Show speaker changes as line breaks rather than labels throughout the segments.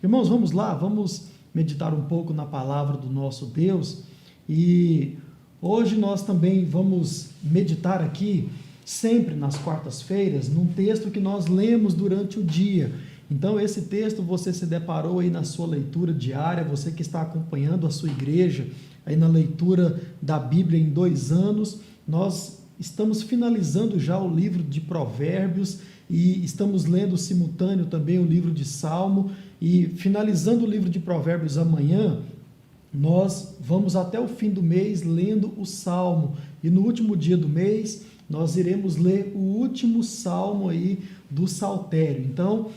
Irmãos, vamos lá, vamos meditar um pouco na palavra do nosso Deus. E hoje nós também vamos meditar aqui, sempre nas quartas-feiras, num texto que nós lemos durante o dia. Então, esse texto você se deparou aí na sua leitura diária, você que está acompanhando a sua igreja, aí na leitura da Bíblia em 2 anos, nós estamos finalizando já o livro de Provérbios e estamos lendo simultâneo também o livro de Salmo, e finalizando o livro de Provérbios amanhã, nós vamos até o fim do mês lendo o Salmo, e no último dia do mês nós iremos ler o último Salmo aí do Saltério. Então,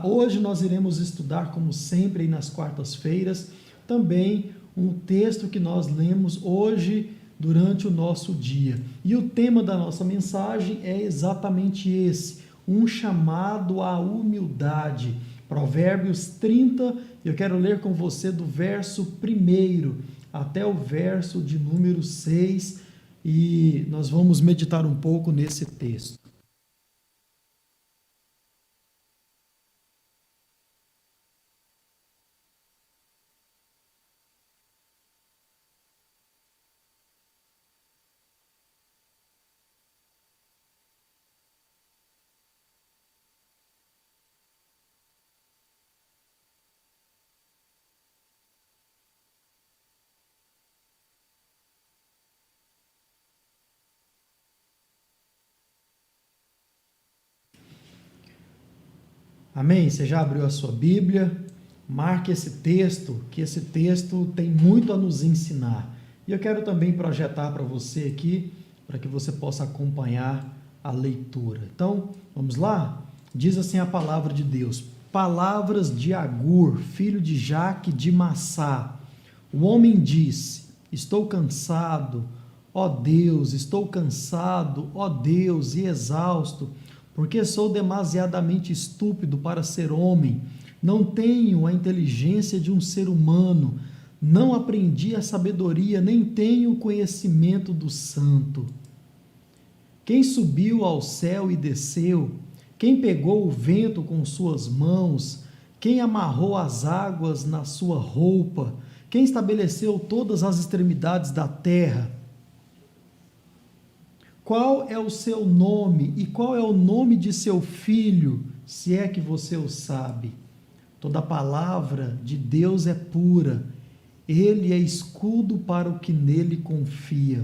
hoje nós iremos estudar, como sempre, aí nas quartas-feiras, também um texto que nós lemos hoje durante o nosso dia. E o tema da nossa mensagem é exatamente esse, um chamado à humildade. Provérbios 30, eu quero ler com você do verso 1 até o verso de número 6, e nós vamos meditar um pouco nesse texto. Amém? Você já abriu a sua Bíblia? Marque esse texto, que esse texto tem muito a nos ensinar. E eu quero também projetar para você aqui, para que você possa acompanhar a leitura. Então, vamos lá? Diz assim a palavra de Deus: Palavras de Agur, filho de Jaque de Massá. O homem disse: Estou cansado, ó Deus, estou cansado, ó Deus, e exausto, porque sou demasiadamente estúpido para ser homem, não tenho a inteligência de um ser humano, não aprendi a sabedoria, nem tenho o conhecimento do santo. Quem subiu ao céu e desceu? Quem pegou o vento com suas mãos? Quem amarrou as águas na sua roupa? Quem estabeleceu todas as extremidades da terra? Qual é o seu nome e qual é o nome de seu filho, se é que você o sabe? Toda palavra de Deus é pura, ele é escudo para o que nele confia.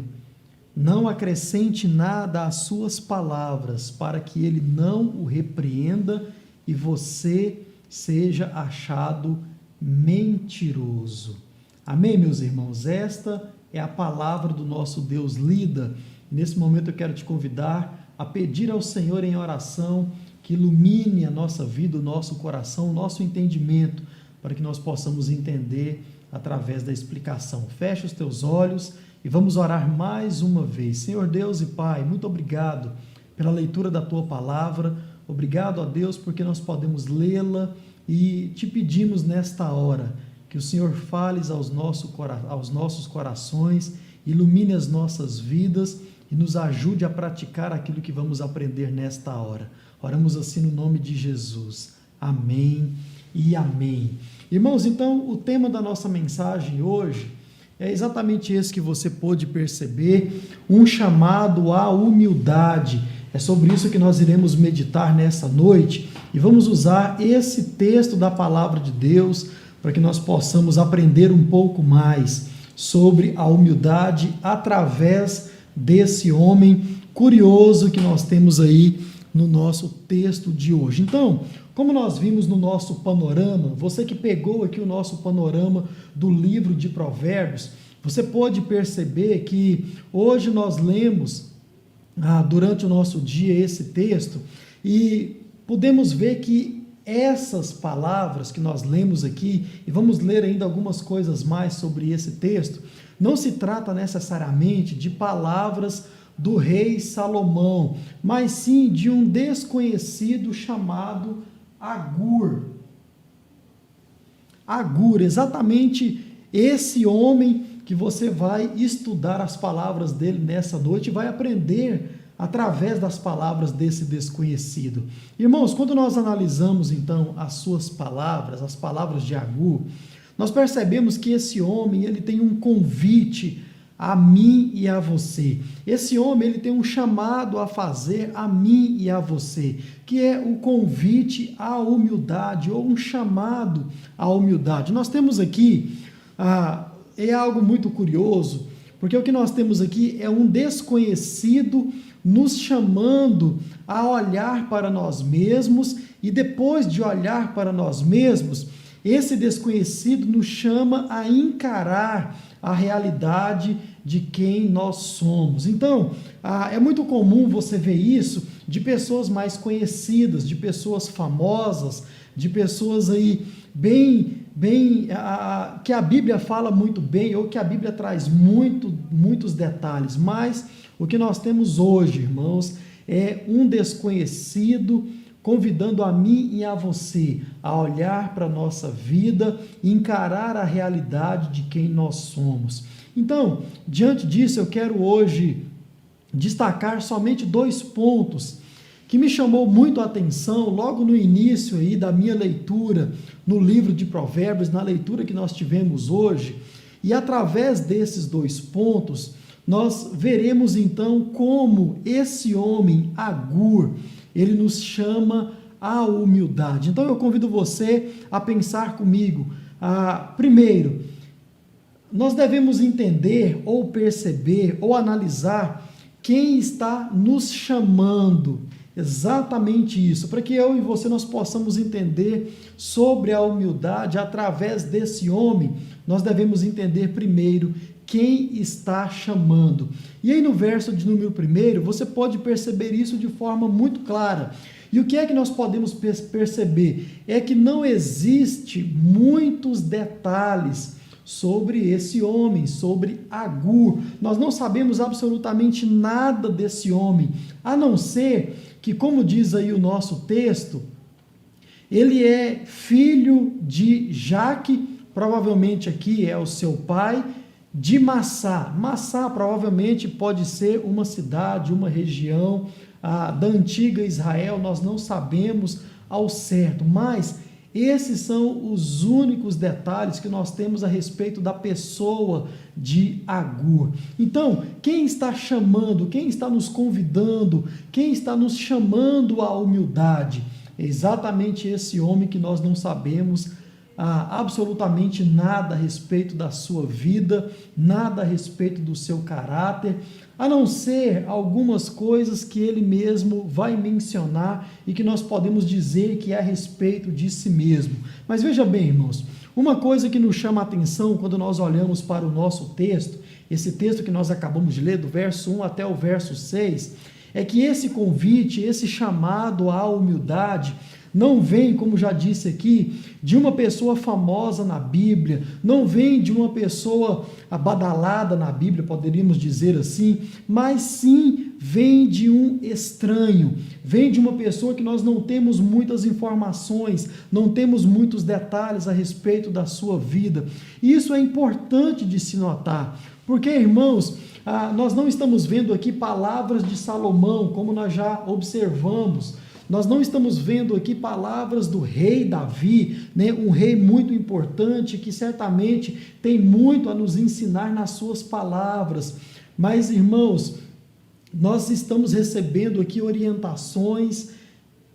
Não acrescente nada às suas palavras, para que ele não o repreenda e você seja achado mentiroso. Amém, meus irmãos? Esta é a palavra do nosso Deus lida. Nesse momento eu quero te convidar a pedir ao Senhor em oração que ilumine a nossa vida, o nosso coração, o nosso entendimento, para que nós possamos entender através da explicação. Feche os teus olhos e vamos orar mais uma vez. Senhor Deus e Pai, muito obrigado pela leitura da Tua palavra, obrigado a Deus porque nós podemos lê-la e te pedimos nesta hora que o Senhor fales aos nossos corações, ilumine as nossas vidas e nos ajude a praticar aquilo que vamos aprender nesta hora. Oramos assim no nome de Jesus. Amém e amém. Irmãos, então o tema da nossa mensagem hoje é exatamente esse que você pôde perceber, um chamado à humildade. É sobre isso que nós iremos meditar nessa noite e vamos usar esse texto da palavra de Deus para que nós possamos aprender um pouco mais sobre a humildade através desse homem curioso que nós temos aí no nosso texto de hoje. Então, como nós vimos no nosso panorama, você que pegou aqui o nosso panorama do livro de Provérbios, você pode perceber que hoje nós lemos durante o nosso dia esse texto e podemos ver que essas palavras que nós lemos aqui, e vamos ler ainda algumas coisas mais sobre esse texto, não se trata necessariamente de palavras do rei Salomão, mas sim de um desconhecido chamado Agur. Agur, exatamente esse homem que você vai estudar as palavras dele nessa noite e vai aprender através das palavras desse desconhecido. Irmãos, quando nós analisamos então as suas palavras, as palavras de Agur, nós percebemos que esse homem, ele tem um convite a mim e a você. Esse homem, ele tem um chamado a fazer a mim e a você, que é o convite à humildade, ou um chamado à humildade. Nós temos aqui, é algo muito curioso, porque o que nós temos aqui é um desconhecido nos chamando a olhar para nós mesmos, e depois de olhar para nós mesmos, esse desconhecido nos chama a encarar a realidade de quem nós somos. Então, é muito comum você ver isso de pessoas mais conhecidas, de pessoas famosas, de pessoas aí que a Bíblia fala muito bem, ou que a Bíblia traz muitos detalhes, mas o que nós temos hoje, irmãos, é um desconhecido convidando a mim e a você a olhar para a nossa vida e encarar a realidade de quem nós somos. Então, diante disso, eu quero hoje destacar somente 2 pontos que me chamou muito a atenção logo no início aí da minha leitura no livro de Provérbios, na leitura que nós tivemos hoje, e através desses 2 pontos, nós veremos então como esse homem, Agur, ele nos chama à humildade. Então eu convido você a pensar comigo. Primeiro, nós devemos entender, ou perceber, ou analisar quem está nos chamando. Exatamente isso, para que eu e você nós possamos entender sobre a humildade através desse homem. Nós devemos entender primeiro quem está chamando. E aí no verso de número 1, você pode perceber isso de forma muito clara. E o que é que nós podemos perceber? É que não existe muitos detalhes sobre esse homem, sobre Agur. Nós não sabemos absolutamente nada desse homem, a não ser que, como diz aí o nosso texto, ele é filho de Jaque, provavelmente aqui é o seu pai, de Massá. Massá provavelmente pode ser uma cidade, uma região da antiga Israel, nós não sabemos ao certo, mas esses são os únicos detalhes que nós temos a respeito da pessoa de Agur. Então, quem está chamando, quem está nos convidando, quem está nos chamando à humildade? É exatamente esse homem que nós não sabemos absolutamente nada a respeito da sua vida, nada a respeito do seu caráter, a não ser algumas coisas que ele mesmo vai mencionar e que nós podemos dizer que é a respeito de si mesmo. Mas veja bem, irmãos, uma coisa que nos chama a atenção quando nós olhamos para o nosso texto, esse texto que nós acabamos de ler, do verso 1 até o verso 6, é que esse convite, esse chamado à humildade, não vem, como já disse aqui, de uma pessoa famosa na Bíblia, não vem de uma pessoa badalada na Bíblia, poderíamos dizer assim, mas sim vem de um estranho, vem de uma pessoa que nós não temos muitas informações, não temos muitos detalhes a respeito da sua vida. E isso é importante de se notar, porque, irmãos, nós não estamos vendo aqui palavras de Salomão, como nós já observamos. Nós não estamos vendo aqui palavras do rei Davi, né? Um rei muito importante que certamente tem muito a nos ensinar nas suas palavras. Mas, irmãos, nós estamos recebendo aqui orientações,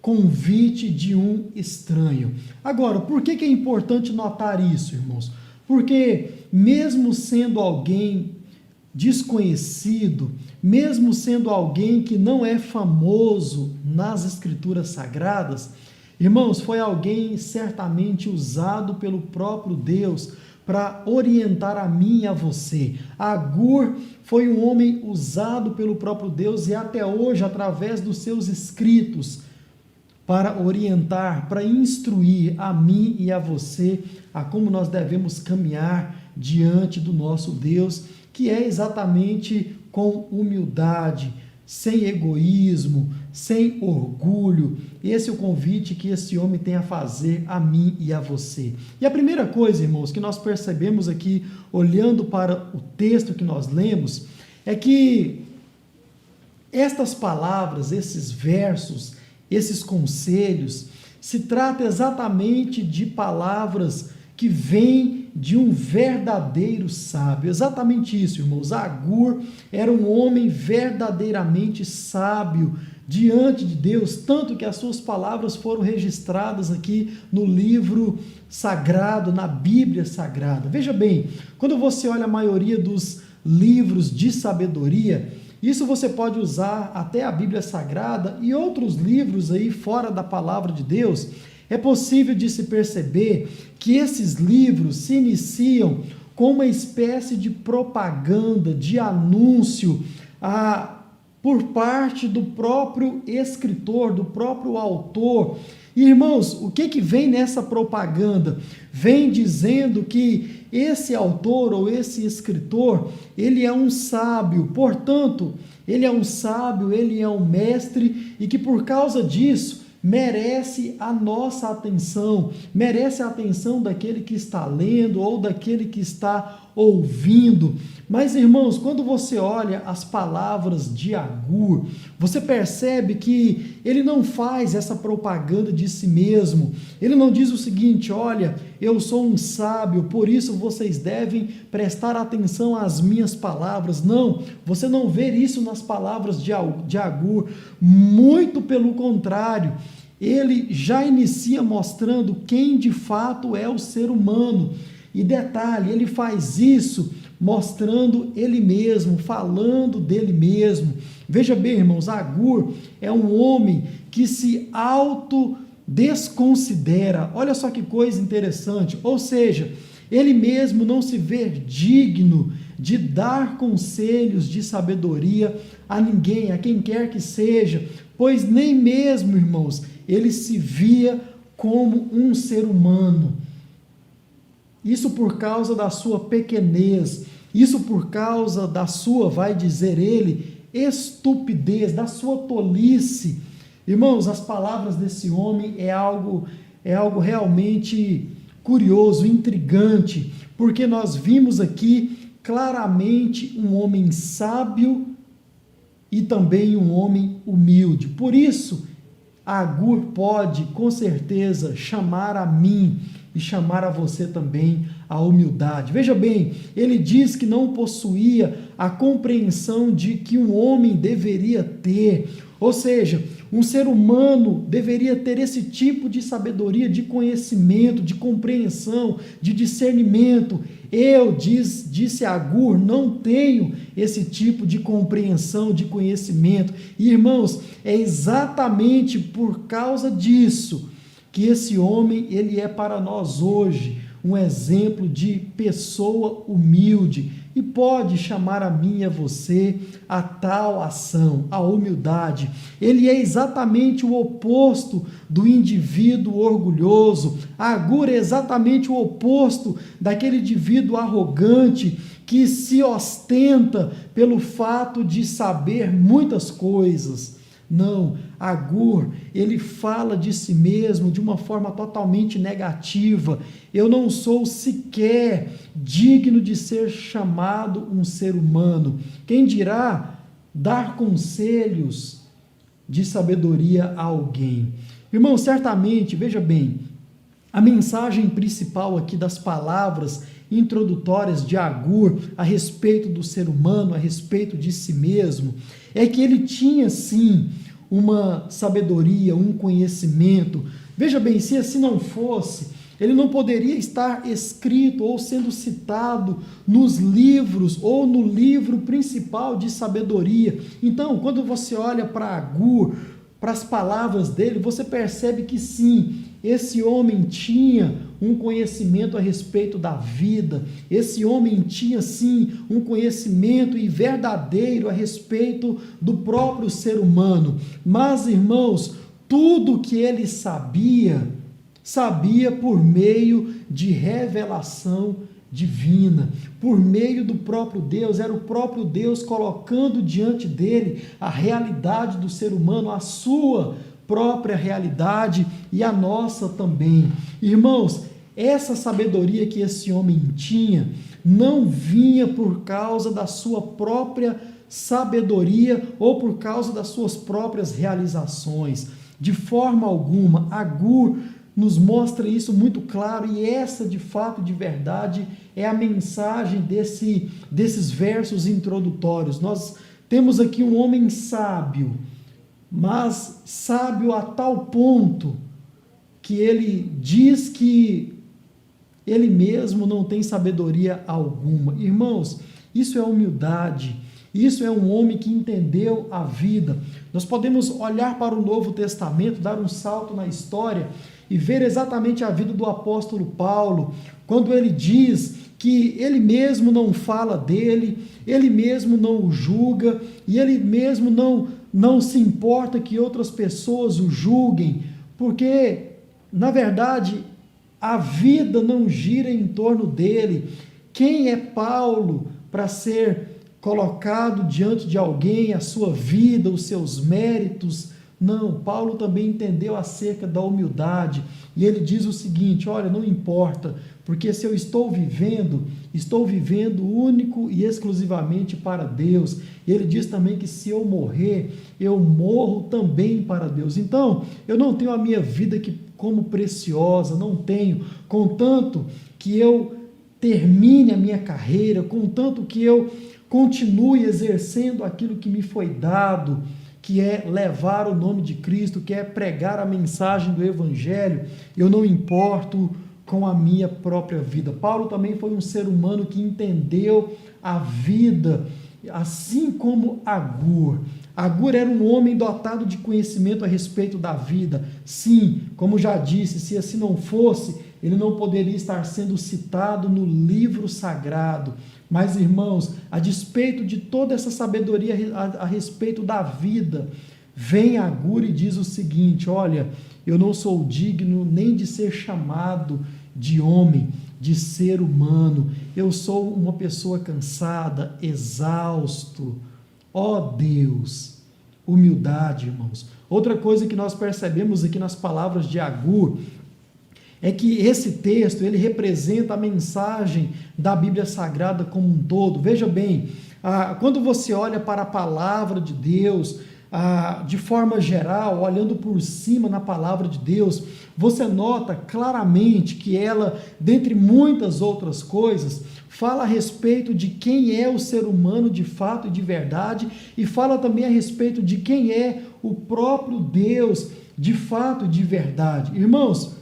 convite de um estranho. Agora, por que é importante notar isso, irmãos? Porque mesmo sendo alguém desconhecido, mesmo sendo alguém que não é famoso nas Escrituras Sagradas, irmãos, foi alguém certamente usado pelo próprio Deus para orientar a mim e a você. Agur foi um homem usado pelo próprio Deus e até hoje, através dos seus escritos, para orientar, para instruir a mim e a você a como nós devemos caminhar diante do nosso Deus, que é exatamente com humildade, sem egoísmo, sem orgulho. Esse é o convite que esse homem tem a fazer a mim e a você. E a primeira coisa, irmãos, que nós percebemos aqui, olhando para o texto que nós lemos, é que Estas palavras, esses versos, esses conselhos, se trata exatamente de palavras que vêm de um verdadeiro sábio. Exatamente isso, irmãos. Agur era um homem verdadeiramente sábio diante de Deus, tanto que as suas palavras foram registradas aqui no livro sagrado, na Bíblia Sagrada. Veja bem, quando você olha a maioria dos livros de sabedoria, isso você pode usar até a Bíblia Sagrada e outros livros aí fora da palavra de Deus. É possível de se perceber que esses livros se iniciam com uma espécie de propaganda, de anúncio por parte do próprio escritor, do próprio autor. E, irmãos, o que vem nessa propaganda? Vem dizendo que esse autor ou esse escritor, ele é um sábio, portanto, ele é um sábio, ele é um mestre e que por causa disso merece a nossa atenção, merece a atenção daquele que está lendo ou daquele que está ouvindo. Mas, irmãos, quando você olha as palavras de Agur, você percebe que ele não faz essa propaganda de si mesmo. Ele não diz o seguinte: olha, eu sou um sábio, por isso vocês devem prestar atenção às minhas palavras. Não, você não vê isso nas palavras de Agur. Muito pelo contrário, ele já inicia mostrando quem de fato é o ser humano. E detalhe, ele faz isso mostrando ele mesmo, falando dele mesmo. Veja bem, irmãos, Agur é um homem que se autodesconsidera. Olha só que coisa interessante. Ou seja, ele mesmo não se vê digno de dar conselhos de sabedoria a ninguém, a quem quer que seja, pois nem mesmo, irmãos, ele se via como um ser humano. Isso por causa da sua pequenez, isso por causa da sua, vai dizer ele, estupidez, da sua tolice. Irmãos, as palavras desse homem é algo realmente curioso, intrigante, porque nós vimos aqui claramente um homem sábio e também um homem humilde. Por isso, Agur pode, com certeza, chamar a mim e chamar a você também a humildade. Veja bem, ele diz que não possuía a compreensão de que um homem deveria ter, ou seja, um ser humano deveria ter esse tipo de sabedoria, de conhecimento, de compreensão, de discernimento. Disse Agur, não tenho esse tipo de compreensão, de conhecimento. E, irmãos, é exatamente por causa disso que esse homem, ele é para nós hoje um exemplo de pessoa humilde e pode chamar a mim e a você a tal ação, a humildade. Ele é exatamente o oposto do indivíduo orgulhoso. Agur é exatamente o oposto daquele indivíduo arrogante que se ostenta pelo fato de saber muitas coisas. Não, Agur, ele fala de si mesmo de uma forma totalmente negativa. Eu não sou sequer digno de ser chamado um ser humano. Quem dirá dar conselhos de sabedoria a alguém? Irmão, certamente, veja bem, a mensagem principal aqui das palavras introdutórias de Agur a respeito do ser humano, a respeito de si mesmo, é que ele tinha sim uma sabedoria, um conhecimento. Veja bem, se assim não fosse, ele não poderia estar escrito ou sendo citado nos livros ou no livro principal de sabedoria. Então, quando você olha para Agur, para as palavras dele, você percebe que sim, esse homem tinha um conhecimento a respeito da vida, esse homem tinha sim um conhecimento e verdadeiro a respeito do próprio ser humano. Mas, irmãos, tudo que ele sabia por meio de revelação divina, por meio do próprio Deus. Era o próprio Deus colocando diante dele a realidade do ser humano, a sua própria realidade e a nossa também. Irmãos, essa sabedoria que esse homem tinha não vinha por causa da sua própria sabedoria ou por causa das suas próprias realizações. De forma alguma. Agur nos mostra isso muito claro, e essa, de fato, de verdade, é a mensagem desses versos introdutórios. Nós temos aqui um homem sábio, mas sábio a tal ponto que ele diz que ele mesmo não tem sabedoria alguma. Irmãos, isso é humildade, isso é um homem que entendeu a vida. Nós podemos olhar para o Novo Testamento, dar um salto na história e ver exatamente a vida do apóstolo Paulo, quando ele diz que ele mesmo não fala dele, ele mesmo não o julga, e ele mesmo não se importa que outras pessoas o julguem, porque, na verdade, a vida não gira em torno dele. Quem é Paulo para ser colocado diante de alguém, a sua vida, os seus méritos? Não, Paulo também entendeu acerca da humildade, e ele diz o seguinte: olha, não importa, porque se eu estou vivendo único e exclusivamente para Deus. E ele diz também que se eu morrer, eu morro também para Deus. Então, eu não tenho a minha vida como preciosa, não tenho, contanto que eu termine a minha carreira, contanto que eu continue exercendo aquilo que me foi dado, que é levar o nome de Cristo, que é pregar a mensagem do Evangelho. Eu não importo com a minha própria vida. Paulo também foi um ser humano que entendeu a vida, assim como Agur. Agur era um homem dotado de conhecimento a respeito da vida. Sim, como já disse, se assim não fosse, ele não poderia estar sendo citado no livro sagrado. Mas, irmãos, a despeito de toda essa sabedoria a respeito da vida, vem Agur e diz o seguinte: olha, eu não sou digno nem de ser chamado de homem, de ser humano. Eu sou uma pessoa cansada, exausto. Ó Deus, humildade, irmãos. Outra coisa que nós percebemos aqui nas palavras de Agur é que esse texto, ele representa a mensagem da Bíblia Sagrada como um todo. Veja bem, quando você olha para a palavra de Deus, de forma geral, olhando por cima na palavra de Deus, você nota claramente que ela, dentre muitas outras coisas, fala a respeito de quem é o ser humano de fato e de verdade, e fala também a respeito de quem é o próprio Deus de fato e de verdade. Irmãos,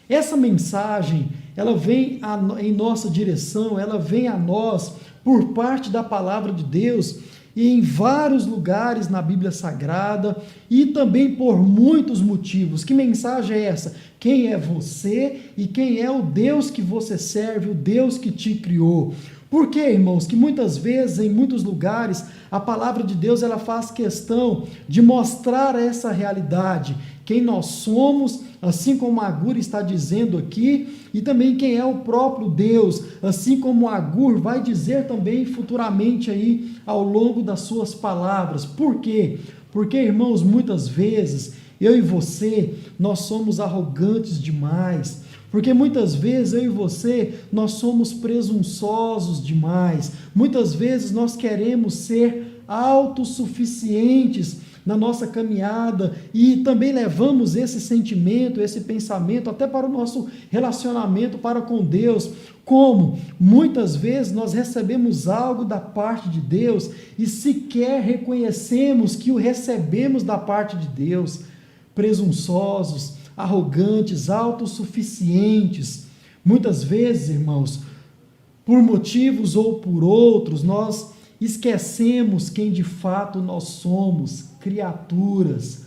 essa mensagem, ela vem em nossa direção, ela vem a nós por parte da palavra de Deus, e em vários lugares na Bíblia Sagrada, e também por muitos motivos. Que mensagem é essa? Quem é você e quem é o Deus que você serve, o Deus que te criou. Por quê, irmãos? Que muitas vezes, em muitos lugares, a palavra de Deus ela faz questão de mostrar essa realidade, quem nós somos, assim como Agur está dizendo aqui, e também quem é o próprio Deus, assim como Agur vai dizer também futuramente aí ao longo das suas palavras. Por quê? Porque, irmãos, muitas vezes eu e você, nós somos arrogantes demais. Porque muitas vezes eu e você, nós somos presunçosos demais. Muitas vezes nós queremos ser autossuficientes na nossa caminhada, e também levamos esse sentimento, esse pensamento até para o nosso relacionamento para com Deus. Como muitas vezes nós recebemos algo da parte de Deus e sequer reconhecemos que o recebemos da parte de Deus. Presunçosos, arrogantes, autossuficientes. Muitas vezes, irmãos, por motivos ou por outros, nós esquecemos quem de fato nós somos, criaturas.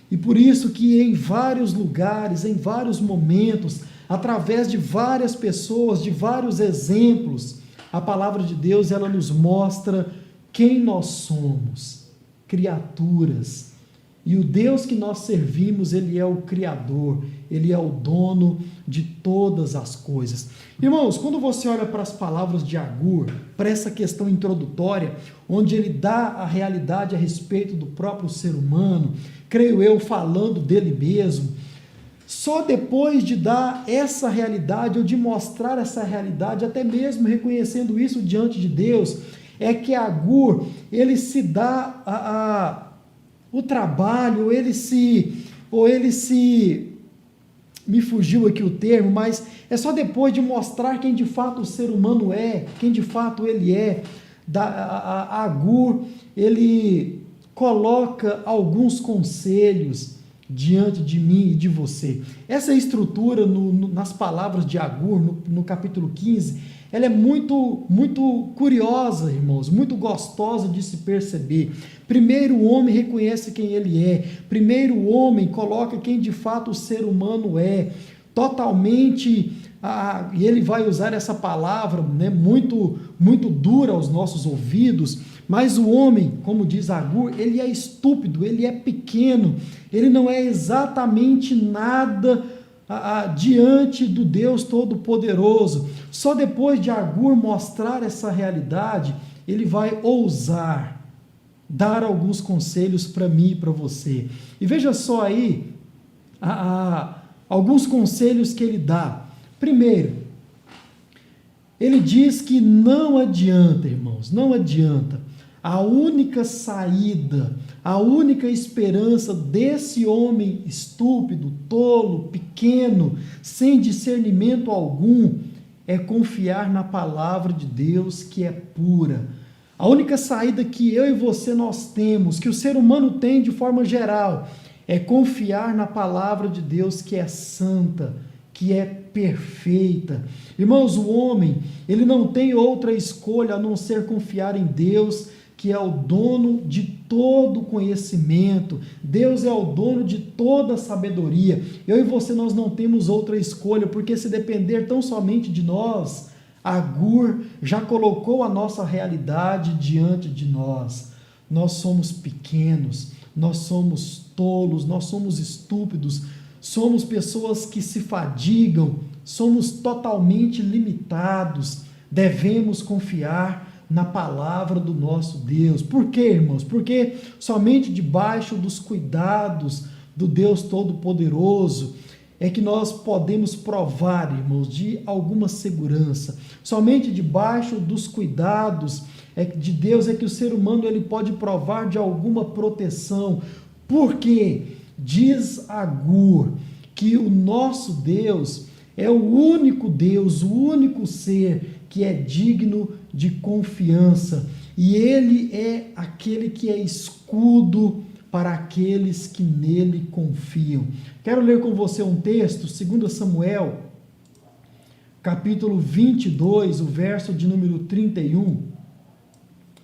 E por isso que em vários lugares, em vários momentos, através de várias pessoas, de vários exemplos, a palavra de Deus ela nos mostra quem nós somos, criaturas. E o Deus que nós servimos, Ele é o Criador, Ele é o dono de todas as coisas. Irmãos, quando você olha para as palavras de Agur, para essa questão introdutória, onde ele dá a realidade a respeito do próprio ser humano, creio eu, falando dele mesmo, só depois de dar essa realidade, ou de mostrar essa realidade, até mesmo reconhecendo isso diante de Deus, é que Agur, ele se dá o trabalho, ou ele se, me fugiu aqui o termo, mas é só depois de mostrar quem de fato o ser humano é, quem de fato ele é, Agur, ele coloca alguns conselhos diante de mim e de você. Essa estrutura nas palavras de Agur, no capítulo 15, ela é muito, muito curiosa, irmãos, muito gostosa de se perceber. Primeiro o homem reconhece quem ele é, primeiro o homem coloca quem de fato o ser humano é, totalmente, e ele vai usar essa palavra, né, muito, muito dura aos nossos ouvidos, mas o homem, como diz Agur, ele é estúpido, ele é pequeno, ele não é exatamente nada diante do Deus Todo-Poderoso. Só depois de Agur mostrar essa realidade, ele vai ousar dar alguns conselhos para mim e para você. E veja só aí, alguns conselhos que ele dá. Primeiro, ele diz que não adianta, irmãos, não adianta. A única saída, a única esperança desse homem estúpido, tolo, pequeno, sem discernimento algum, é confiar na palavra de Deus que é pura. A única saída que eu e você nós temos, que o ser humano tem de forma geral, é confiar na palavra de Deus que é santa, que é perfeita. Irmãos, o homem, ele não tem outra escolha a não ser confiar em Deus, que é o dono de todo conhecimento. Deus é o dono de toda sabedoria. Eu e você, nós não temos outra escolha, porque se depender tão somente de nós, Agur já colocou a nossa realidade diante de nós. Nós somos pequenos, nós somos tolos, nós somos estúpidos, somos pessoas que se fadigam, somos totalmente limitados. Devemos confiar na palavra do nosso Deus. Por quê, irmãos? Porque somente debaixo dos cuidados do Deus Todo-Poderoso é que nós podemos provar, irmãos, de alguma segurança. Somente debaixo dos cuidados de Deus é que o ser humano ele pode provar de alguma proteção. Porque diz Agur que o nosso Deus é o único Deus, o único ser que é digno de confiança, e ele é aquele que é escudo para aqueles que nele confiam. Quero ler com você um texto, 2 Samuel, capítulo 22, o verso de número 31,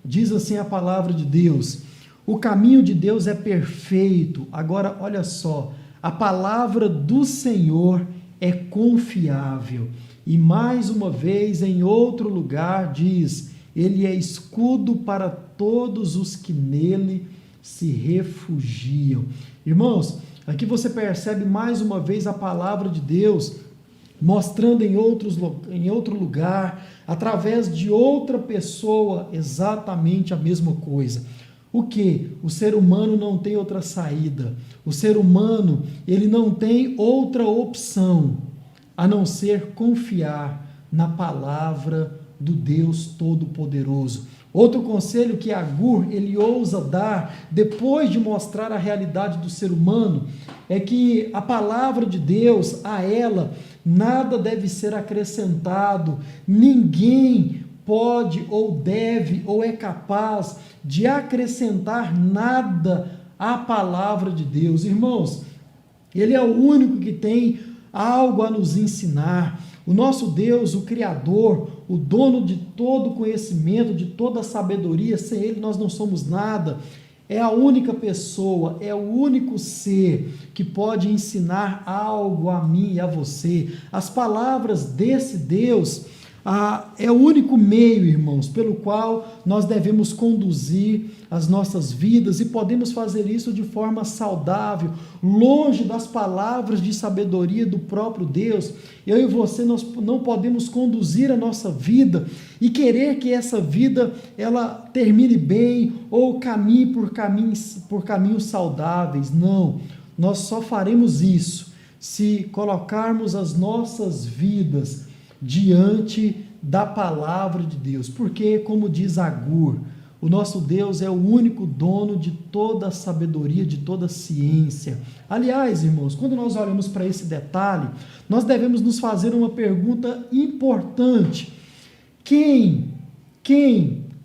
diz assim a palavra de Deus: o caminho de Deus é perfeito. Agora, olha só, a palavra do Senhor é confiável. E mais uma vez, em outro lugar, diz: ele é escudo para todos os que nele se refugiam. Irmãos, aqui você percebe mais uma vez a palavra de Deus mostrando em outro lugar, através de outra pessoa, exatamente a mesma coisa. O que? O ser humano não tem outra saída. O ser humano, ele não tem outra opção a não ser confiar na palavra do Deus Todo-Poderoso. Outro conselho que Agur, ele ousa dar, depois de mostrar a realidade do ser humano, é que a palavra de Deus, a ela, nada deve ser acrescentado, ninguém pode ou deve ou é capaz de acrescentar nada à palavra de Deus. Irmãos, ele é o único que tem algo a nos ensinar. O nosso Deus, o Criador, o dono de todo conhecimento, de toda sabedoria, sem Ele nós não somos nada. É a única pessoa, é o único ser que pode ensinar algo a mim e a você. As palavras desse Deus é o único meio, irmãos, pelo qual nós devemos conduzir as nossas vidas, e podemos fazer isso de forma saudável, longe das palavras de sabedoria do próprio Deus. Eu e você, nós não podemos conduzir a nossa vida e querer que essa vida ela termine bem ou caminhe por caminhos saudáveis. Não, nós só faremos isso se colocarmos as nossas vidas diante da palavra de Deus. Porque, como diz Agur, o nosso Deus é o único dono de toda a sabedoria, de toda a ciência. Aliás, irmãos, quando nós olhamos para esse detalhe, nós devemos nos fazer uma pergunta importante.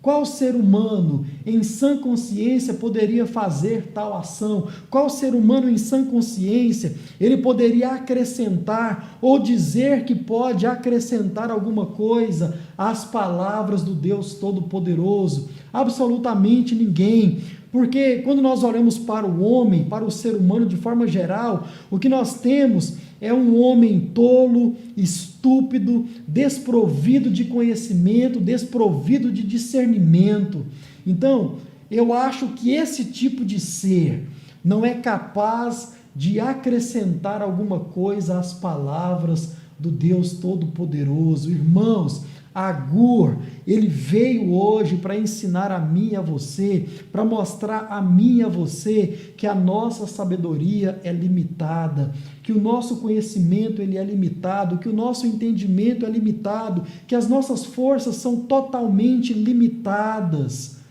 Qual ser humano em sã consciência poderia fazer tal ação? Qual ser humano em sã consciência ele poderia acrescentar ou dizer que pode acrescentar alguma coisa às palavras do Deus Todo-Poderoso? Absolutamente ninguém. Porque quando nós olhamos para o homem, para o ser humano de forma geral, o que nós temos é um homem tolo, estúpido, desprovido de conhecimento, desprovido de discernimento. Então, eu acho que esse tipo de ser não é capaz de acrescentar alguma coisa às palavras do Deus Todo-Poderoso. Irmãos, Agur, ele veio hoje para ensinar a mim e a você, para mostrar a mim e a você que a nossa sabedoria é limitada, que o nosso conhecimento ele é limitado, que o nosso entendimento é limitado, que as nossas forças são totalmente limitadas.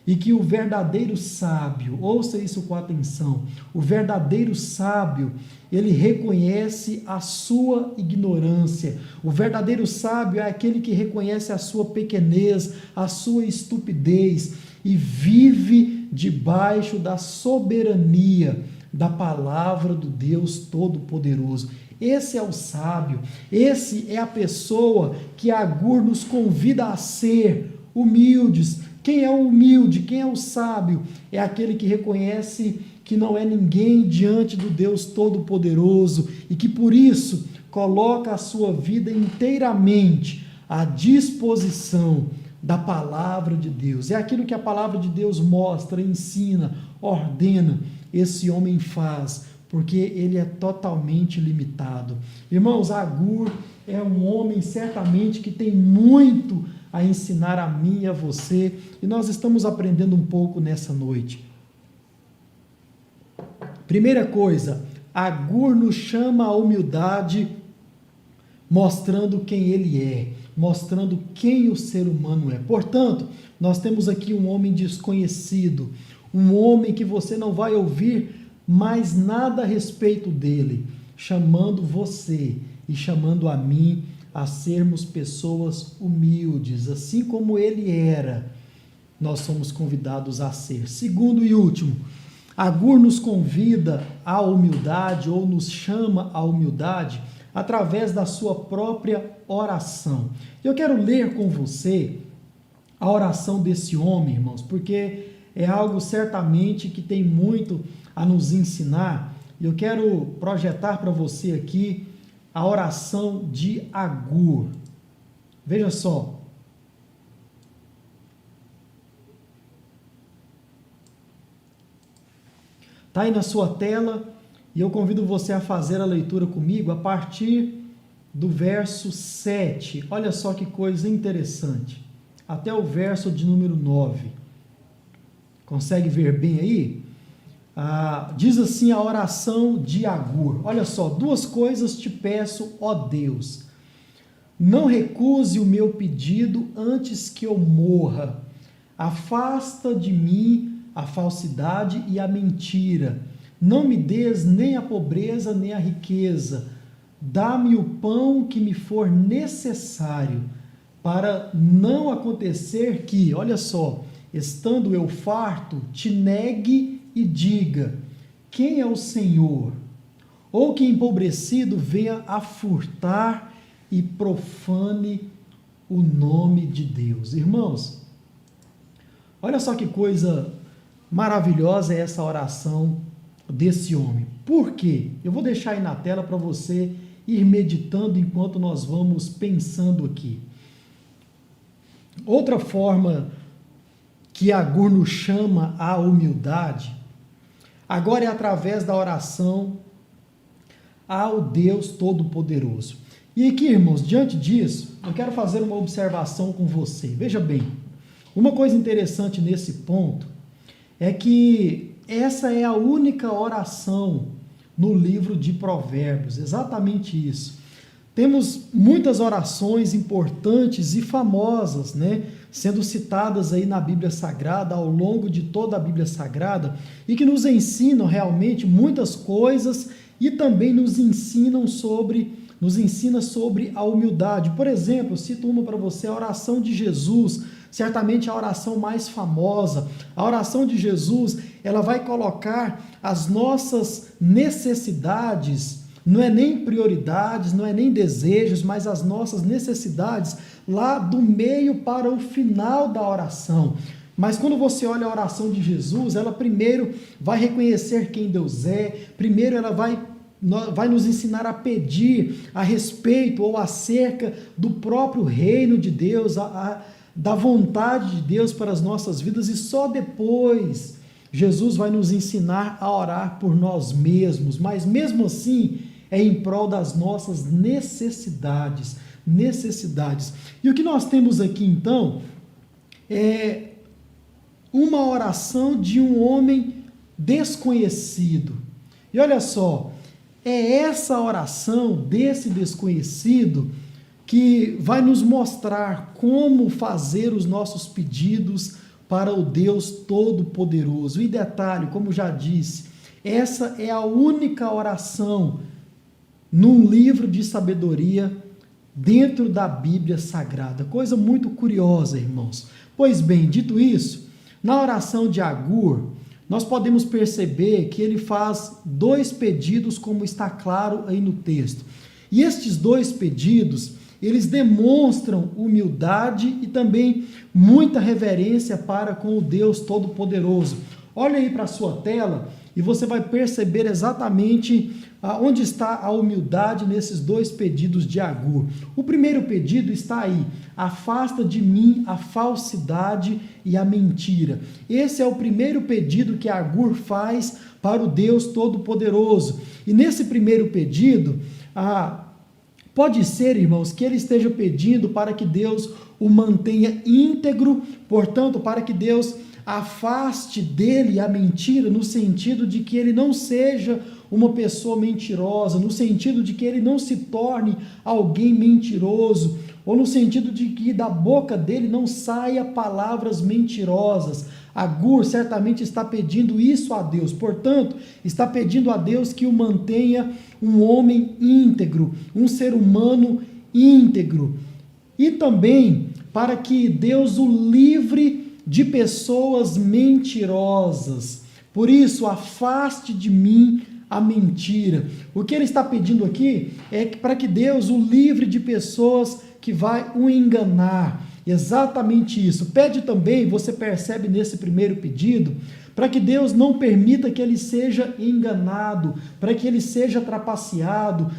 E que o verdadeiro sábio, ouça isso com atenção, o verdadeiro sábio, ele reconhece a sua ignorância. O verdadeiro sábio é aquele que reconhece a sua pequenez, a sua estupidez e vive debaixo da soberania da palavra do Deus Todo-Poderoso. Esse é o sábio, esse é a pessoa que Agur nos convida a ser humildes. Quem é o humilde? Quem é o sábio? É aquele que reconhece que não é ninguém diante do Deus Todo-Poderoso e que por isso coloca a sua vida inteiramente à disposição da palavra de Deus. É aquilo que a palavra de Deus mostra, ensina, ordena, esse homem faz, porque ele é totalmente limitado. Irmãos, Agur é um homem certamente que tem muito a ensinar a mim e a você, e nós estamos aprendendo um pouco nessa noite. Primeira coisa, Agur nos chama à humildade, mostrando quem ele é, mostrando quem o ser humano é. Portanto, nós temos aqui um homem desconhecido, um homem que você não vai ouvir mais nada a respeito dele, chamando você e chamando a mim a sermos pessoas humildes, assim como ele era, nós somos convidados a ser. Segundo e último, Agur nos convida à humildade ou nos chama à humildade através da sua própria oração. Eu quero ler com você a oração desse homem, irmãos, porque é algo certamente que tem muito a nos ensinar. Eu quero projetar para você aqui a oração de Agur. Veja só. Está aí na sua tela e eu convido você a fazer a leitura comigo a partir do verso 7. Olha só que coisa interessante. Até o verso de número 9. Consegue ver bem aí? Diz assim a oração de Agur. Olha só, duas coisas te peço, ó Deus. Não recuse o meu pedido antes que eu morra. Afasta de mim a falsidade e a mentira. Não me des nem a pobreza nem a riqueza. Dá-me o pão que me for necessário, para não acontecer que, olha só, estando eu farto, te negue e diga, quem é o Senhor? Ou que empobrecido venha a furtar e profane o nome de Deus. Irmãos, olha só que coisa maravilhosa é essa oração desse homem. Por quê? Eu vou deixar aí na tela para você ir meditando enquanto nós vamos pensando aqui. Outra forma que Agur nos chama à humildade, agora é através da oração ao Deus Todo-Poderoso. E aqui, irmãos, diante disso, eu quero fazer uma observação com você. Veja bem, uma coisa interessante nesse ponto é que essa é a única oração no livro de Provérbios, exatamente isso. temos muitas orações importantes e famosas, né, sendo citadas aí na Bíblia Sagrada, ao longo de toda a Bíblia Sagrada, e que nos ensinam realmente muitas coisas e também nos ensina sobre a humildade. Por exemplo, eu cito uma para você, a oração de Jesus, certamente a oração mais famosa. A oração de Jesus, ela vai colocar as nossas necessidades, não é nem prioridades, não é nem desejos, mas as nossas necessidades lá do meio para o final da oração. Mas quando você olha a oração de Jesus, ela primeiro vai reconhecer quem Deus é, primeiro ela vai nos ensinar a pedir a respeito ou acerca do próprio reino de Deus, da vontade de Deus para as nossas vidas, e só depois Jesus vai nos ensinar a orar por nós mesmos, mas mesmo assim é em prol das nossas necessidades. E o que nós temos aqui então é uma oração de um homem desconhecido. E olha só, é essa oração desse desconhecido que vai nos mostrar como fazer os nossos pedidos para o Deus Todo-Poderoso. E detalhe, como já disse, essa é a única oração num livro de sabedoria dentro da Bíblia Sagrada. Coisa muito curiosa, irmãos. Pois bem, dito isso, na oração de Agur, nós podemos perceber que ele faz 2 pedidos, como está claro aí no texto. E estes 2 pedidos, eles demonstram humildade e também muita reverência para com o Deus Todo-Poderoso. Olha aí para a sua tela e você vai perceber exatamente onde está a humildade nesses 2 pedidos de Agur. O primeiro pedido está aí: afasta de mim a falsidade e a mentira. Esse é o primeiro pedido que Agur faz para o Deus Todo-Poderoso. E nesse primeiro pedido, pode ser, irmãos, que ele esteja pedindo para que Deus o mantenha íntegro, portanto, para que Deus afaste dele a mentira, no sentido de que ele não seja uma pessoa mentirosa, no sentido de que ele não se torne alguém mentiroso, ou no sentido de que da boca dele não saia palavras mentirosas. Agur certamente está pedindo isso a Deus, portanto, está pedindo a Deus que o mantenha um homem íntegro, um ser humano íntegro, e também para que Deus o livre de pessoas mentirosas. Por isso, afaste de mim a mentira. O que ele está pedindo aqui é para que Deus o livre de pessoas que vai o enganar. Exatamente isso. Pede também, você percebe nesse primeiro pedido, para que Deus não permita que ele seja enganado, para que ele seja trapaceado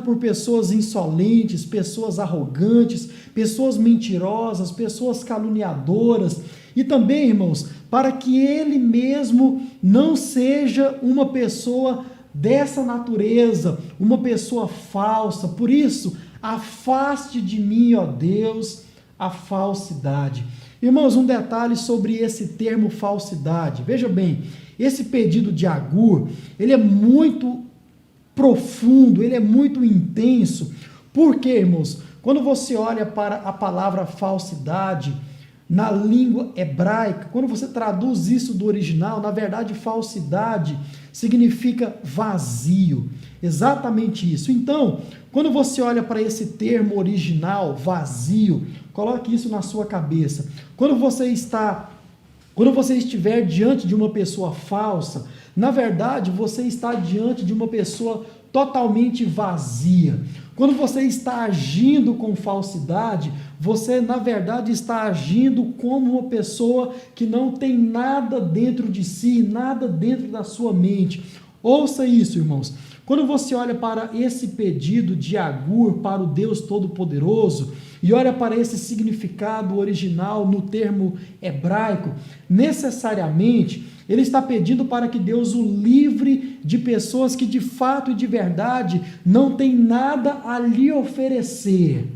por pessoas insolentes, pessoas arrogantes, pessoas mentirosas, pessoas caluniadoras, e também, irmãos, para que ele mesmo não seja uma pessoa dessa natureza, uma pessoa falsa. Por isso, afaste de mim, ó Deus, a falsidade. Irmãos, um detalhe sobre esse termo falsidade. Veja bem, esse pedido de Agur, ele é muito profundo, ele é muito intenso. Por quê, irmãos? Quando você olha para a palavra falsidade na língua hebraica, quando você traduz isso do original, na verdade, falsidade significa vazio. Exatamente isso. Então, quando você olha para esse termo original, vazio, coloque isso na sua cabeça. Quando você estiver diante de uma pessoa falsa, na verdade, você está diante de uma pessoa totalmente vazia. Quando você está agindo com falsidade, você, na verdade, está agindo como uma pessoa que não tem nada dentro de si, nada dentro da sua mente. Ouça isso, irmãos. Quando você olha para esse pedido de Agur para o Deus Todo-Poderoso e olha para esse significado original no termo hebraico, necessariamente ele está pedindo para que Deus o livre de pessoas que de fato e de verdade não têm nada a lhe oferecer.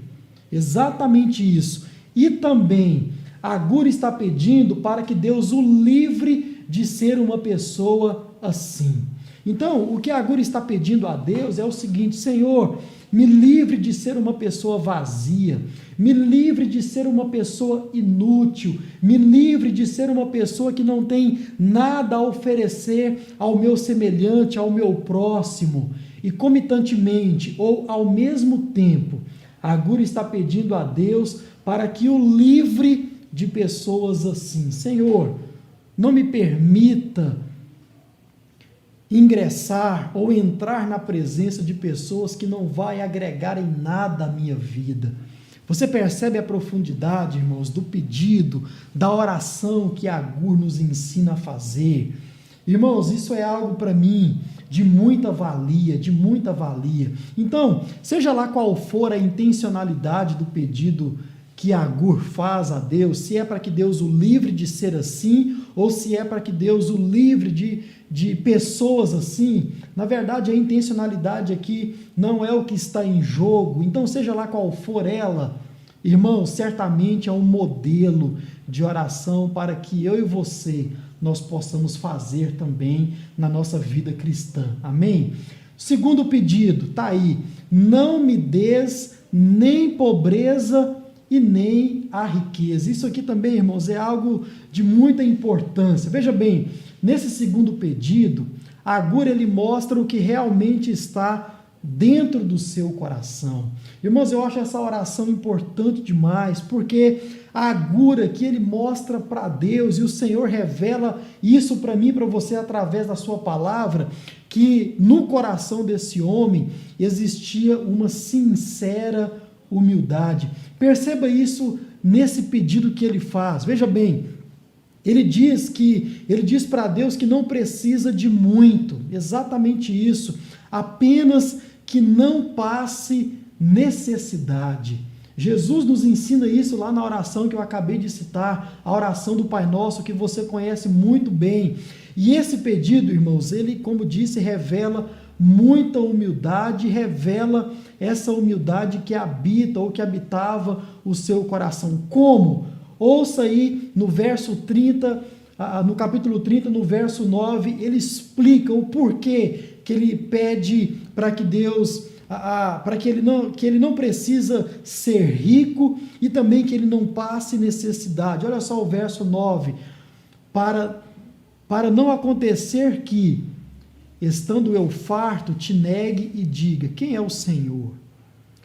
Exatamente isso. E também Agur está pedindo para que Deus o livre de ser uma pessoa assim. Então, o que Agur está pedindo a Deus é o seguinte: Senhor, me livre de ser uma pessoa vazia, me livre de ser uma pessoa inútil, me livre de ser uma pessoa que não tem nada a oferecer ao meu semelhante, ao meu próximo. E comitantemente, ou ao mesmo tempo, Agur está pedindo a Deus para que o livre de pessoas assim. Senhor, não me permita ingressar ou entrar na presença de pessoas que não vai agregar em nada à minha vida. Você percebe a profundidade, irmãos, do pedido, da oração que Agur nos ensina a fazer? Irmãos, isso é algo para mim de muita valia, de muita valia. Então, seja lá qual for a intencionalidade do pedido que Agur faz a Deus, se é para que Deus o livre de ser assim, ou se é para que Deus o livre de pessoas assim, na verdade a intencionalidade aqui não é o que está em jogo. Então, seja lá qual for ela, irmão, certamente é um modelo de oração para que eu e você, nós possamos fazer também na nossa vida cristã, amém? Segundo pedido, está aí: não me des nem pobreza e nem a riqueza. Isso aqui também, irmãos, é algo de muita importância. Veja bem, nesse segundo pedido, Agur ele mostra o que realmente está dentro do seu coração. Irmãos, eu acho essa oração importante demais, porque Agur aqui ele mostra para Deus, e o Senhor revela isso para mim e para você através da sua palavra, que no coração desse homem existia uma sincera humildade. Perceba isso nesse pedido que ele faz. Veja bem, ele diz para Deus que não precisa de muito, exatamente isso, apenas que não passe necessidade. Jesus nos ensina isso lá na oração que eu acabei de citar, a oração do Pai Nosso, que você conhece muito bem. E esse pedido, irmãos, ele, como disse, revela muita humildade, revela essa humildade que habita ou que habitava o seu coração. Como? Ouça aí no verso 30, no capítulo 30, no verso 9, ele explica o porquê que ele pede para que Deus, para que ele não precisa ser rico e também que ele não passe necessidade. Olha só o verso 9: para não acontecer que, estando eu farto, te negue e diga: quem é o Senhor?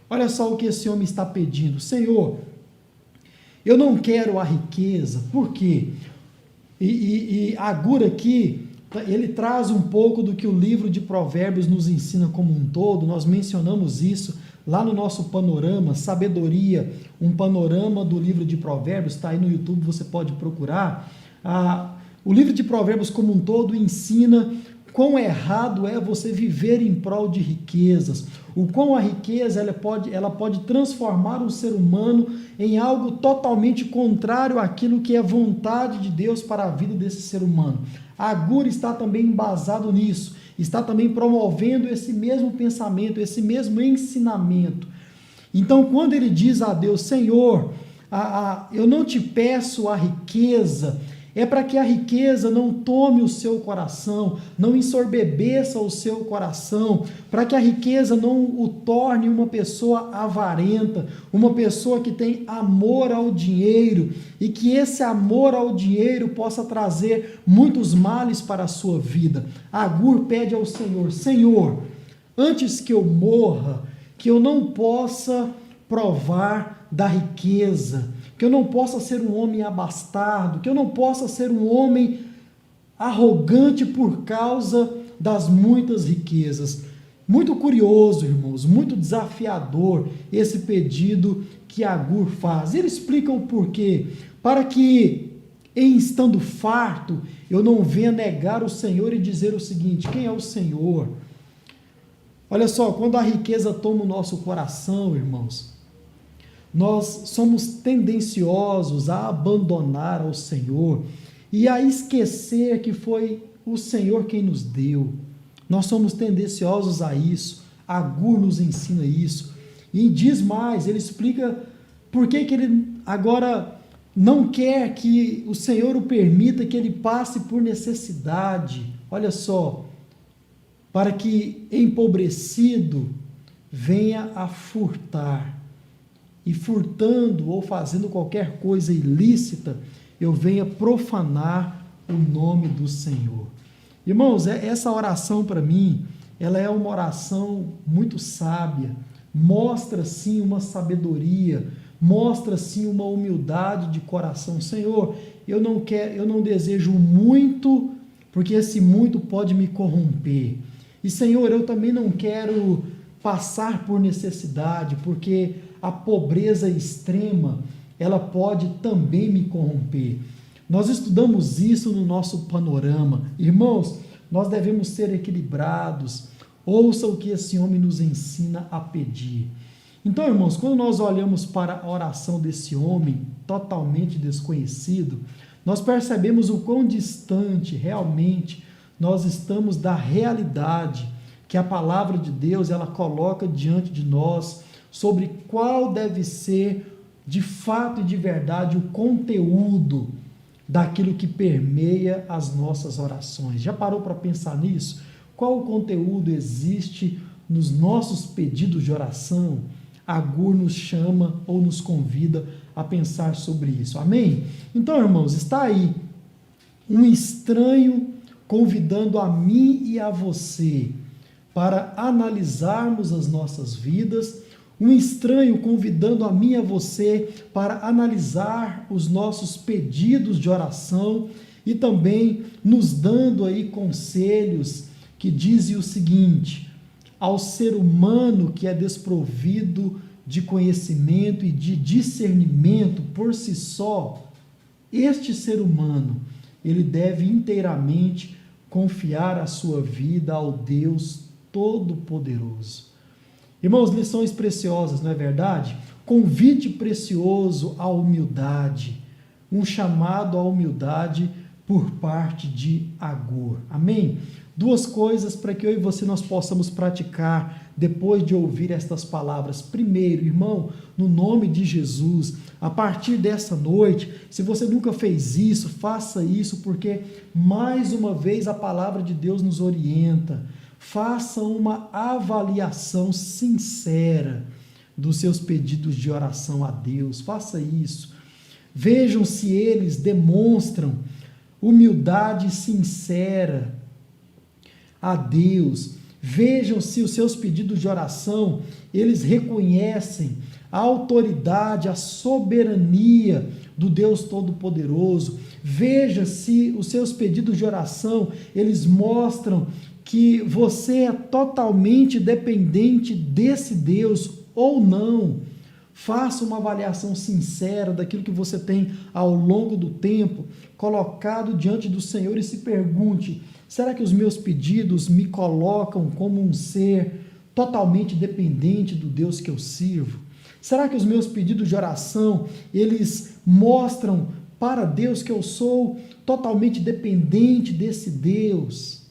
Olha só o que esse homem está pedindo: Senhor, eu não quero a riqueza. Por quê? E Agur aqui, ele traz um pouco do que o livro de Provérbios nos ensina como um todo. Nós mencionamos isso lá no nosso panorama, Sabedoria, um panorama do livro de Provérbios, está aí no YouTube, você pode procurar. O livro de Provérbios como um todo ensina quão errado é você viver em prol de riquezas, o quão a riqueza ela pode transformar um ser humano em algo totalmente contrário àquilo que é vontade de Deus para a vida desse ser humano. Agur está também embasado nisso, está também promovendo esse mesmo pensamento, esse mesmo ensinamento. Então, quando ele diz a Deus: Senhor, eu não te peço a riqueza, é para que a riqueza não tome o seu coração, não ensorbebeça o seu coração, para que a riqueza não o torne uma pessoa avarenta, uma pessoa que tem amor ao dinheiro, e que esse amor ao dinheiro possa trazer muitos males para a sua vida. Agur pede ao Senhor: Senhor, antes que eu morra, que eu não possa provar da riqueza, que eu não possa ser um homem abastado, que eu não possa ser um homem arrogante por causa das muitas riquezas. Muito curioso, irmãos, muito desafiador esse pedido que Agur faz. Ele explica o porquê: para que, em estando farto, eu não venha negar o Senhor e dizer o seguinte: quem é o Senhor? Olha só, quando a riqueza toma o nosso coração, irmãos, nós somos tendenciosos a abandonar ao Senhor e a esquecer que foi o Senhor quem nos deu. Nós somos tendenciosos a isso. Agur nos ensina isso. E diz mais, ele explica por que ele agora não quer que o Senhor o permita que ele passe por necessidade. Olha só, para que empobrecido venha a furtar, e furtando ou fazendo qualquer coisa ilícita, eu venha profanar o nome do Senhor. Irmãos, essa oração para mim, ela é uma oração muito sábia, mostra sim uma sabedoria, mostra sim uma humildade de coração. Senhor, eu não desejo muito, porque esse muito pode me corromper. E Senhor, eu também não quero passar por necessidade, porque a pobreza extrema, ela pode também me corromper. Nós estudamos isso no nosso panorama. Irmãos, nós devemos ser equilibrados. Ouça o que esse homem nos ensina a pedir. Então, irmãos, quando nós olhamos para a oração desse homem totalmente desconhecido, nós percebemos o quão distante realmente nós estamos da realidade que a palavra de Deus ela coloca diante de nós sobre qual deve ser de fato e de verdade o conteúdo daquilo que permeia as nossas orações. Já parou para pensar nisso? Qual o conteúdo existe nos nossos pedidos de oração? A Gur nos chama ou nos convida a pensar sobre isso. Amém? Então, irmãos, está aí um estranho convidando a mim e a você para analisarmos as nossas vidas, um estranho convidando a mim e a você para analisar os nossos pedidos de oração e também nos dando aí conselhos que dizem o seguinte: ao ser humano que é desprovido de conhecimento e de discernimento por si só, este ser humano, ele deve inteiramente confiar a sua vida ao Deus Todo-Poderoso. Irmãos, lições preciosas, não é verdade? Convite precioso à humildade, um chamado à humildade por parte de Agur. Amém? Duas coisas para que eu e você nós possamos praticar depois de ouvir estas palavras. Primeiro, irmão, no nome de Jesus, a partir dessa noite, se você nunca fez isso, faça isso, porque mais uma vez a palavra de Deus nos orienta. Faça uma avaliação sincera dos seus pedidos de oração a Deus. Faça isso. Vejam se eles demonstram humildade sincera a Deus. Vejam se os seus pedidos de oração, eles reconhecem a autoridade, a soberania do Deus Todo-Poderoso. Veja se os seus pedidos de oração, eles mostram que você é totalmente dependente desse Deus ou não. Faça uma avaliação sincera daquilo que você tem ao longo do tempo colocado diante do Senhor e se pergunte: será que os meus pedidos me colocam como um ser totalmente dependente do Deus que eu sirvo? Será que os meus pedidos de oração, eles mostram para Deus que eu sou totalmente dependente desse Deus?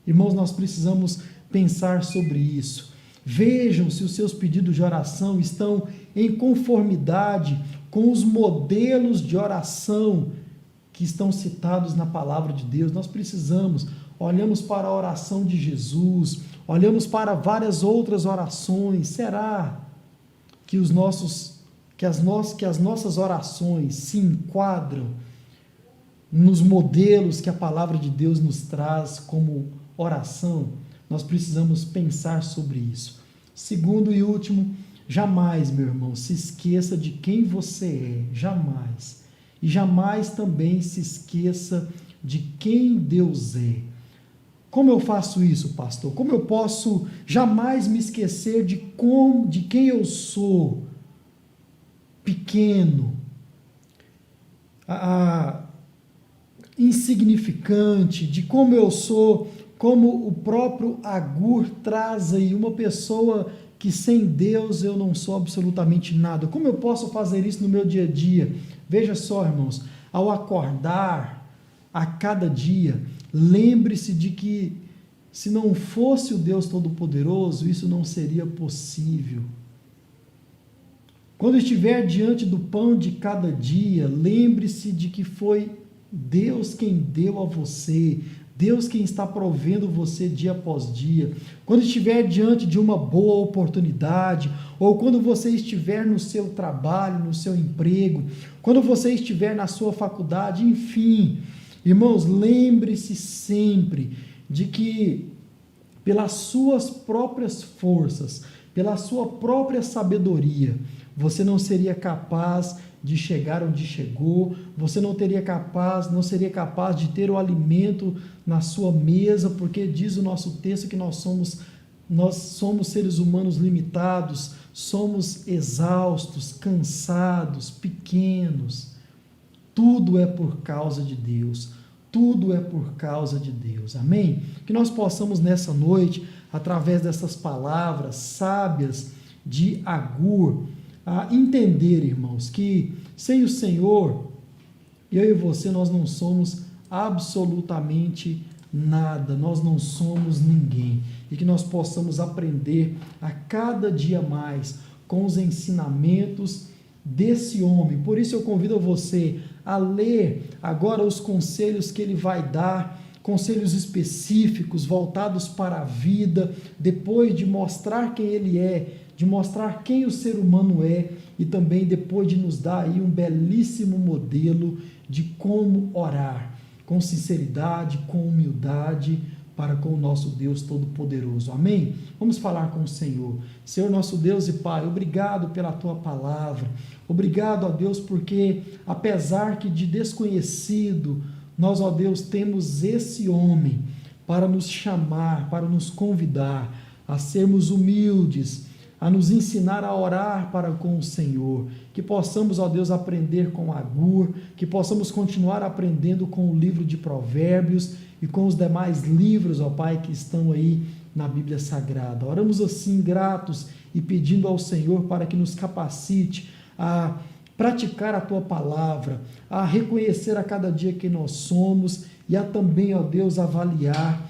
Irmãos, nós precisamos pensar sobre isso. Vejam se os seus pedidos de oração estão em conformidade com os modelos de oração que estão citados na palavra de Deus. Nós precisamos, olhamos para a oração de Jesus, olhamos para várias outras orações. Será que as nossas orações se enquadram nos modelos que a palavra de Deus nos traz como oração? Nós precisamos pensar sobre isso. Segundo e último, jamais, meu irmão, se esqueça de quem você é, jamais. E jamais também se esqueça de quem Deus é. Como eu faço isso, pastor? Como eu posso jamais me esquecer de quem eu sou? Pequeno, insignificante, de como eu sou, como o próprio Agur traz aí, uma pessoa que sem Deus eu não sou absolutamente nada. Como eu posso fazer isso no meu dia a dia? Veja só, irmãos, ao acordar a cada dia, lembre-se de que se não fosse o Deus Todo-Poderoso, isso não seria possível. Quando estiver diante do pão de cada dia, lembre-se de que foi Deus quem deu a você, Deus quem está provendo você dia após dia. Quando estiver diante de uma boa oportunidade, ou quando você estiver no seu trabalho, no seu emprego, quando você estiver na sua faculdade, enfim, irmãos, lembre-se sempre de que pelas suas próprias forças, pela sua própria sabedoria, você não seria capaz de chegar onde chegou, você não seria capaz de ter o alimento na sua mesa, porque diz o nosso texto que nós somos seres humanos limitados, somos exaustos, cansados, pequenos. Tudo é por causa de Deus. Tudo é por causa de Deus. Amém? Que nós possamos nessa noite, através dessas palavras sábias de Agur, entender, irmãos, que sem o Senhor, eu e você, nós não somos absolutamente nada, nós não somos ninguém. E que nós possamos aprender a cada dia mais com os ensinamentos desse homem. Por isso eu convido você a ler agora os conselhos que ele vai dar, conselhos específicos voltados para a vida, depois de mostrar quem ele é, de mostrar quem o ser humano é, e também depois de nos dar aí um belíssimo modelo de como orar, com sinceridade, com humildade, para com o nosso Deus Todo-Poderoso. Amém? Vamos falar com o Senhor. Senhor nosso Deus e Pai, obrigado pela Tua palavra. Obrigado, ó Deus, porque apesar que de desconhecido, nós, ó Deus, temos esse homem para nos chamar, para nos convidar a sermos humildes, a nos ensinar a orar para com o Senhor, que possamos, ó Deus, aprender com Agur, que possamos continuar aprendendo com o livro de Provérbios e com os demais livros, ó Pai, que estão aí na Bíblia Sagrada. Oramos assim, gratos e pedindo ao Senhor para que nos capacite a praticar a Tua palavra, a reconhecer a cada dia que nós somos e a também, ó Deus, avaliar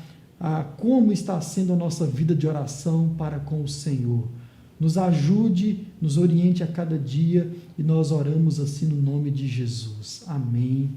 como está sendo a nossa vida de oração para com o Senhor. Nos ajude, nos oriente a cada dia e nós oramos assim no nome de Jesus. Amém